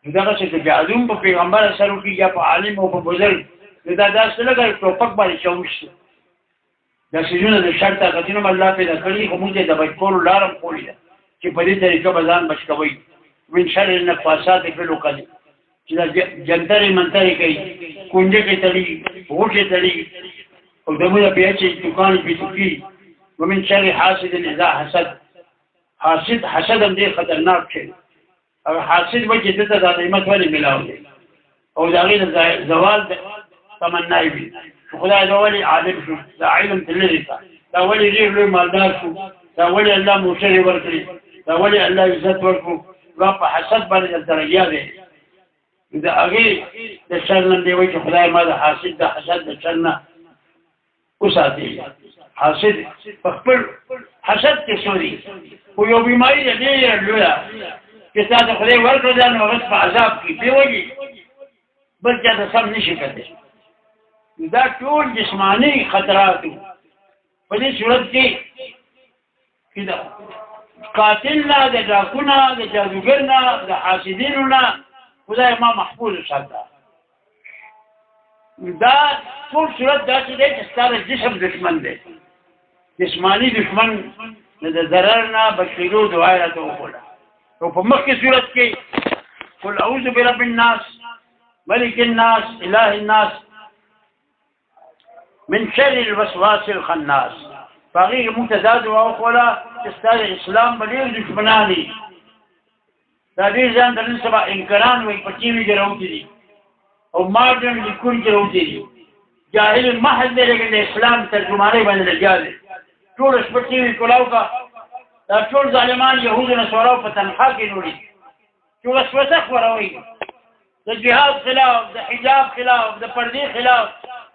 نو دغسې که جادو هم په پیغمبر اثر وکړي یا په عالم او په بزرګ نو دا داسې لکه ټوپک باندې چاوش دا څیزونه د شر طاقتونه هم الله پیدا کړي خو موږ یې د بچ کولو لاره هم ښولې ده چې په دې طریقه به ځان بچ کوئ من شر النفاسات فی العقد چې دا جنترې منترې کوي کونجې کې تړي غوټې تړي او دمونه بیا چې دکان پې توکي ومن شر حاسد اذا حسد حسد هم ډېر خطرناک شی او حاسد به چې دته دا نعمت ولې ملاو دی او د هغې د زوال تمنا یې وي چې خدای دا ولې عالم شو دا علم ته لرې کړه دا ولې ډېر لوی مالدار شو دا ولې الله موشرې ورکړي دا ولې الله عزت ورکړو دا په حسد باندې درته لګیا دی د هغې د شر نه دی وایي چې خدای ما د حاسد د حسد د شر نه وساتي حاسد په خپل حسد کې سوري خو یو بیماري ده ډېره لویه چې تا ته خدای ورکړه دا نو هغه په عذاب کې بې وجې بل چا ته سم نشي کړی دا ټول جسماني خطرات په دې صورت کې د قاتل نه د ډاکو نه د جادوګر نه د حاسدینو نه خدای ما محفوظ وساته دا ټول صورت داسې دی چې ستا د جسم دشمن دی جسماني دشمن د ضرر نه بچ کېدو دعا یې راته وکړه او په مخکې صورت کې قل اعوذ برب الناس ملک الناس اله الناس من شر الوسواس الخناس فغیر متضاد وخولا استاد اسلام بډیر دشمنانی دا دې ځان د نن سبا انکاران وي پچی وی ګرځي دي او ماډرن لیکون ګرځي دي جاهل محض دې د اسلام ترجمانه باندې لګیاله ټول پچی وی کولاو کا دا ټول ظالمان يهود نه سوراو په تنخوا کې نوري چې وسوسه خوروي د جهاد خلاف د حجاب خلاف د پردې خلاف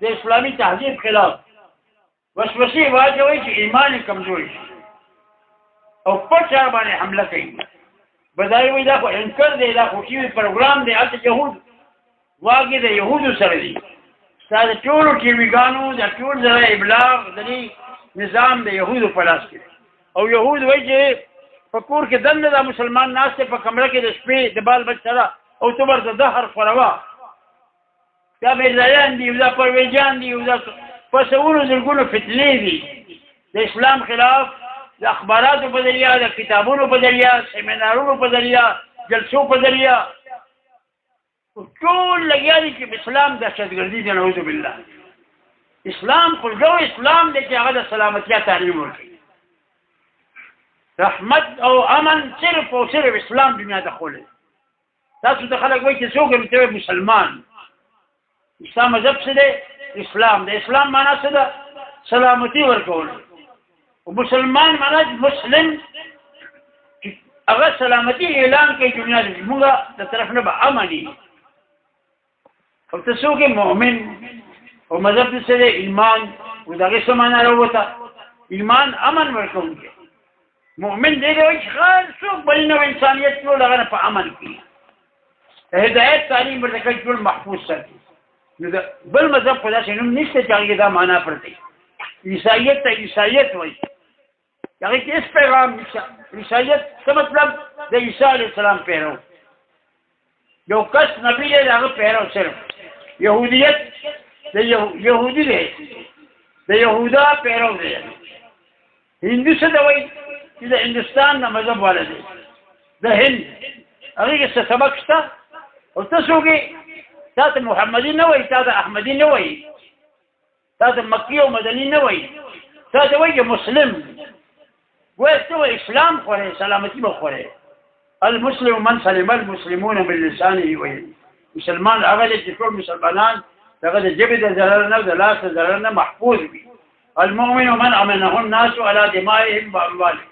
د اسلامي تهذیب خلاف وسوسه واچوي چې ایمان کمزوري شي او په چا باندې حمله کوي بدای وي دا خو انکر دی دا خو شی پروګرام دی الته يهود واګي د يهودو سره دي ستاسو ټول ټیویګانو د ټول ځای ابلاغ د نظام د يهودو په لاس کې او يهود وایي چې په کور کې دنه د مسلمان ناس په کمره کې د شپې د بال بچ سره او تبر د دهر خوروا دا میرزایان دي دا پرویجان دي دا پسونو زرګونو فتنې دي د اسلام خلاف د اخباراتو په ذریعہ د کتابونو په ذریعہ سیمینارونو په ذریعہ جلسو په ذریعہ ټول لګیا دي چې اسلام دهشتګردي دی نعوذ بالله اسلام خو جو اسلام دی چې هغه د سلامتیا تعلیم ورکوي رحمت او امن صرف او صرف اسلام دنیا ته خولی تاسو ته خلک وایي چې څوک ته مسلمان اسلام مذهب څه دی اسلام د اسلام معنا څه ده سلامتی ورکول او مسلمان معنا مسلم هغه سلامتی اعلان کوي دنیا کې موږ د طرف نه به امني او تاسو کې مؤمن او مذهب څه دی ایمان او دغه څه معنا راوته ایمان امن ورکوي مؤمن دی چې خال څوک بلنه انسانیت ټول هغه په امن کې هدایت تعلیم ورته ټول محفوظ ساتي نو بل مذهب خدا شنو نشته چې هغه دا معنا پرته عیسایت ته عیسایت وایي هغه کې اس پیغام عیسایت څه مطلب د عیسی علی السلام پیرو یو کس نبی دی هغه پیرو صرف يهودیت د يهودي دی د يهودا پیرو دی هندو څه دی وایي چې د هندستان نه مذهب والا دی د هند هغه کې څه سبق شته او تاسو کې تاسو محمدي نه وایي تاسو احمدي نه وایي تاسو مکی او مدني نه وایي تاسو وایي مسلم وایي اسلام خوره سلامتی به خوره المسلم من سلم المسلمون من لسانه وایي مسلمان هغه چې ټول مسلمانان هغه د جبه د ضرر نه د لاس د ضرر نه محفوظ وي المؤمن من امنه الناس على دمائهم واموالهم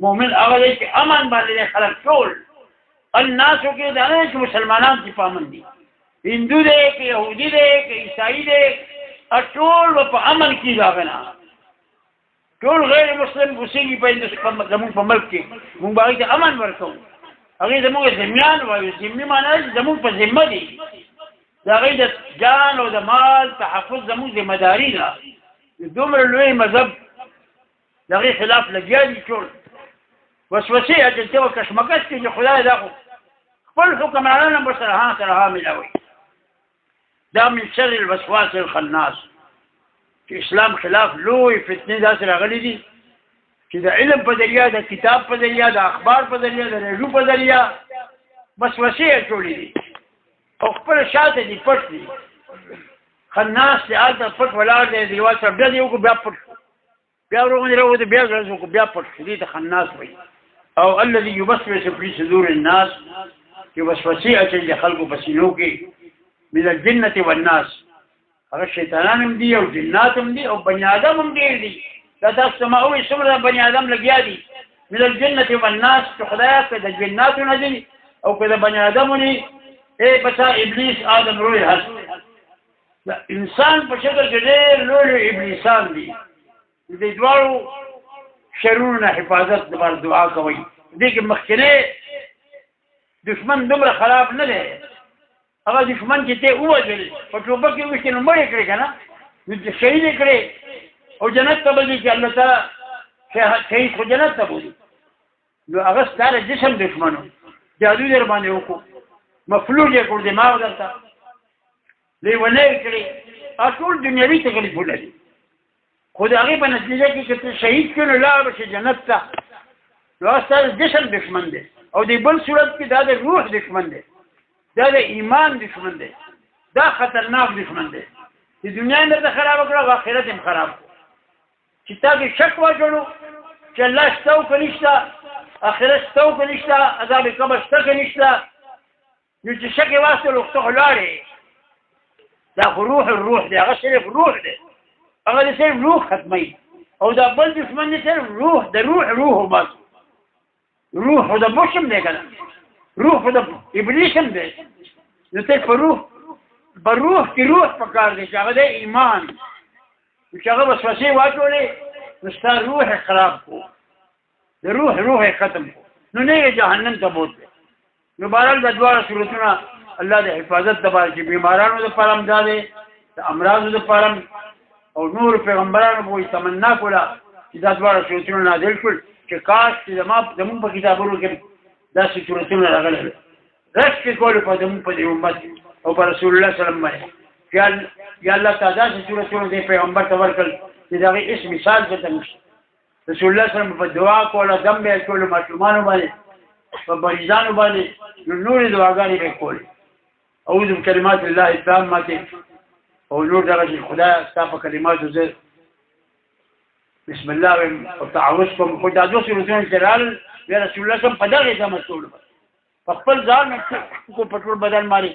مؤمن هغه چې امن باندې خلک ټول الناس کې دا نه چې مسلمانان چې پامن دي هندو دې کې يهودي دې کې عیسائی دې ټول په امن کې راغنا ټول غیر مسلم وسیږي په زموږ په ملک کې موږ باندې ته امن ورکو هغه زموږ ذمیان وایي ذمي معنی زموږ په ذمه دي دا غي د جان او د مال تحفظ زموږ ذمہ داری ده دومره لوی مذهب دغه خلاف لګیږي ټول وسوسه اجنته او کشمکش کې خدای دا خپل حکم رانا بسرها ملاوي دا من شر الوسواس الخناس چې اسلام خلاف لوی فتنې داسې راغلي دي چې د علم په ذریعہ د کتاب په ذریعہ د اخبار په ذریعہ د رادیو په ذریعہ وسوسې جوړې دي او خپل شاته دي پټ دي خناس دې هلته پټ ولاړ دی دیوال سره بیا دې وکړو بیا پټ شو بیا ورغونې راوځي بیا ګرځ وکړو بیا پټ شو دې ته خناس وایي او الذي يوسوس في صدور الناس چې وسوسې اچوي د خلکو په سینو کې من الجنة والناس هغه شیطانان هم دي او جنات هم دي او بني آدم هم ډېر دي دا تاسو ته ما ووایي څومره بني آدم لګیا دي من الجنة والناس چې خدایه که د جناتو نه دي او که د بني آدمو دي بچا ابلیس آدم روی هست انسان په شکل کې ډېر لوی ابلیسان دي د دواړو شرونو نه حفاظت لپاره دعا کوئ دې کې مخکینی دشمن دومره خراب نه دی هغه دشمن چې ته ووژل په ټوپک کې وشتې نو مړ یې کړې که نه نو شهید یې کړې او جنت ته به ځي چې الله تعالی شهید خو جنت ته بولي نو هغه ستا د جسم دشمن و جادو در باندې وکړو مفلوج یې کړو دماغ درته لیونی یې کړې ټول دنیوي تکلیفونه دي خو د هغې په نتیجه کې که ته شهید کړې نو لاړ به شې جنت ته نو هغه ستا د جسم دشمن دی او د بل صورت کې دا د روح دشمن دی دا د ایمان دشمن دی دا خطرناک دشمن دی د دنیا یې درته خرابه کړه او آخرت یې خراب کړو چې تا کې شک واچوړو چې الله شته او که نشته آخرت شته او که نشته عذاب قبر شته که نشته نو چې شک یې واستلو ته خو لاړې دا خو روح دی هغه صرف روح دی هغه د صرف روح ختموي او دا بل دشمن دی صرف روح د روح بس روح خو د بوش هم دی که نه روح خو د ابلیس هم دی نو ته په روح کې روح پکار دی چې هغه دی ایمان چې هغه وسوسې واچولې نو ستا روح یې خراب کړو د روح یې ختم کړو نو نه یې جهنم ته بوتلی نو بهرحال دا دواړه صورتونه الله د حفاظت دپاره چې بیمارانو دپاره هم دا دی د امراضو دپاره هم او نور پیغمبرانو به تمنا کوله چې دا دواړه صورتونه نازل کړل چې کاش چې زمونږ په کتابونو کې داسې صورتونه راغلي وي رش کې کولو په زمونږ په دې امت او په رسول الله صلی الله علیه وسلم یا الله تعالی داسې صورتونه دې پیغمبر ته ورکړل چې د هغې هېڅ مثال دلته نشته رسول الله صلی الله علیه وسلم په دعا کوله دم به یې کولو ماشومانو باندې په مریضانو باندې نو نورې دعاګانې به یې کولې اعوذ بکلمات الله التامة او نور دغه چې خدایه ستا په کلماتو زه بسم الله ویم او تعوذ کوم خو دا دوه صورتونه چې راغلل بیا رسول الله صلی الله علیه وسلم په دغې دمه ټول په خپل ځان کو په ټول بدن باندې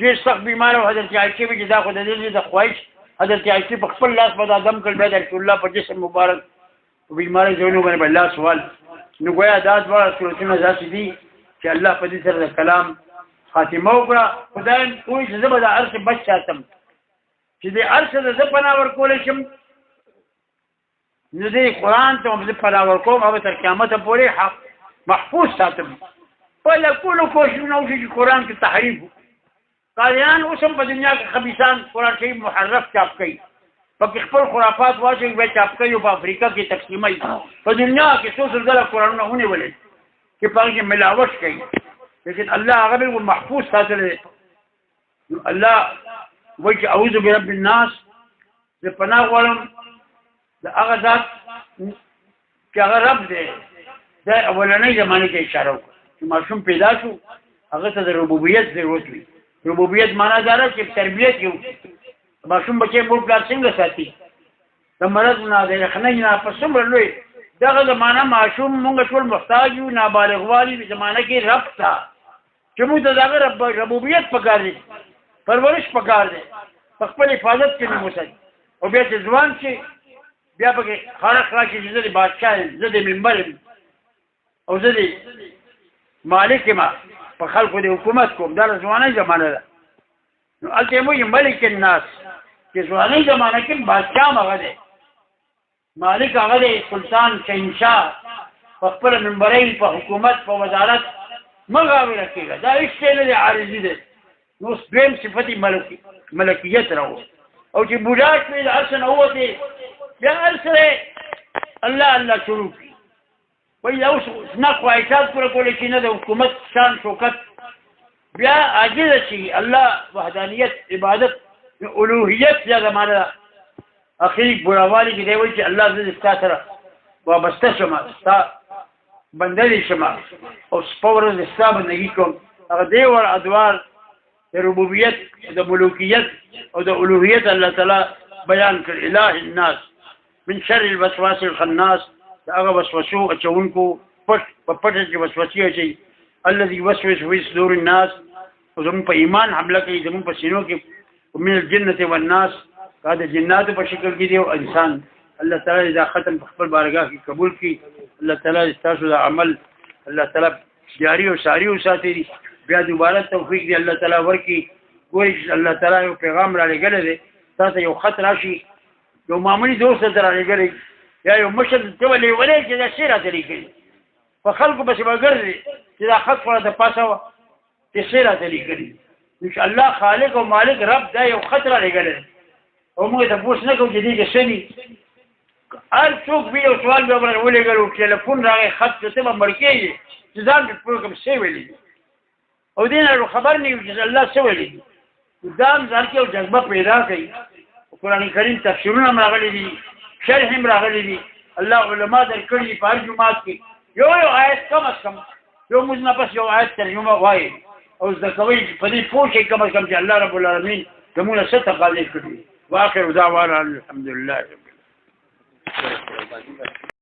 ډېر سخت بیمار او حضرت عایشې وي چې دا خو د دې د خواهش حضرت عایشې په خپل لاس به دا دم کړل بیا د رسول الله په جسم مبارک په بیمارۍ ځایونو باندې به الله سوال نو ګویا دا دواړه صورتونه داسې دي چې الله په دې سره د کلام خاتمه وکړه خدای وایي چې زه به د هر څه بچ ساتم چې د هر څه د زه پناه ورکولی شم نو دې قرآن ته هم زه پناه ورکوم هغه تر قیامته پورې محفوظ ساتم بله ټولو کوششونه وشي چې قرآن کې تحریف قاریان اوس هم په دنیا کې خبیثان قرآن شریف محرف چاپ کوي پکې خپل خرافات واچوي بیا چاپ کوي او په افریقا کې تقسیموي په دنیا کې څو سلسله قرآنونه ونیولې چې په هغې کې ملاوت کوي لیکن الله هغه بالکل محفوظ ساتلی دی نو الله وایي چې اعوذ برب الناس زه پناه غواړم د هغه ذات چې هغه رب دی دا اولنۍ زمانې ته اشاره وکړه چې ماشوم پیدا شو هغه ته د ربوبیت ضرورت وي ربوبیت معنا دا ده چې تربیت یې وکړي ماشوم بچی مور پلار څنګه ساتي د مرض نه د یخنۍ نه په څومره لوی دغه زمانه ماشوم مونږ ټول محتاج یو نابالغ والي زمانه کې رب ته چې موږ ته دغه ربوبیت پکار دی پرورش پکار دی په خپل حفاظت کې نه وساتي او بیا چې ځوان شي بیا پکې خارق راشي چې زه د بادشاه یم زه د منبر یم او زه د مالک یم په خلکو د حکومت کوم دا د ځوانۍ زمانه ده نو هلته یې وایي ملک الناس چې ځوانۍ زمانه کې بادشاه هم هغه دی مالک هغه دی سلطان شهنشاه په خپله منبرۍ په حکومت په وزارت مه غاوره کېږه دا هېڅ شی نه دی عارضي دی نو اوس دویم صفت ملکیت راوړو او چې بوډا شوې د هر څه نه ووتې بیا هر څه الله شروع کړي وایي اوس نه خواهشات پوره کولی شي نه د حکومت شان شوکت بیا عاجزه شي الله وحدانیت عبادت الوهیت زیاده معنه ده اخري بوډاوالي کې دی وایي چې الله زه ستا سره وابسته شمه ستا بندلی شمه او سپورز ستا بندگی کوم هغه دی ور ادوار د ربوبیت د ملوکیت او د الوهیت الله تعالی بیان کړ اله الناس من شر الوسواس الخناس هغه وسوسو اچونکو پټ چې وسوسې اچي الذي يوسوس في صدور الناس زمون په ایمان حمله کوي زمون په سینو کې من الجنه والناس دا جنات په شکل کې دی او انسان الله تعالی دا ختم په خپل بارگاه کې قبول کړي الله تعالی تاسو دا عمل الله تعالی جاری او ساری او ساتي بیا دوباره توفیق دی الله تعالی ورکی ګوري الله تعالی یو پیغام را لګل دی تاسو یو خط راشي یو معمولی دوست سره لګل یا یو مشر ته ولې چې دا سیره ته لیکي په خلکو بس وګرځي چې دا خط ورته پاسه چې سیره ته لیکي ان شاء الله خالق او مالک رب دا یو خط را لګل او موږ ته پوښتنه کوو چې دې سني هر څوک به یو سوال به ولګلو ټلیفون راغی خط ته به مرکېږي چې ځان په کوم څه ویلي او دین خبر نه یو چې الله څه ویلي دام ځان کې یو جذبه پیدا کوي قرآن کریم تفسیرونه راغلي دي شرح هم راغلي دي الله علما درکړي په هر جمعات کې یو آیت کم از کم یو مزنه پس یو آیت ترجمه وایي او ذکوي په دې پوښي کم از کم چې الله رب العالمین زموږ څه تقاضا کړی واخر دعوانا الحمدلله رب العالمین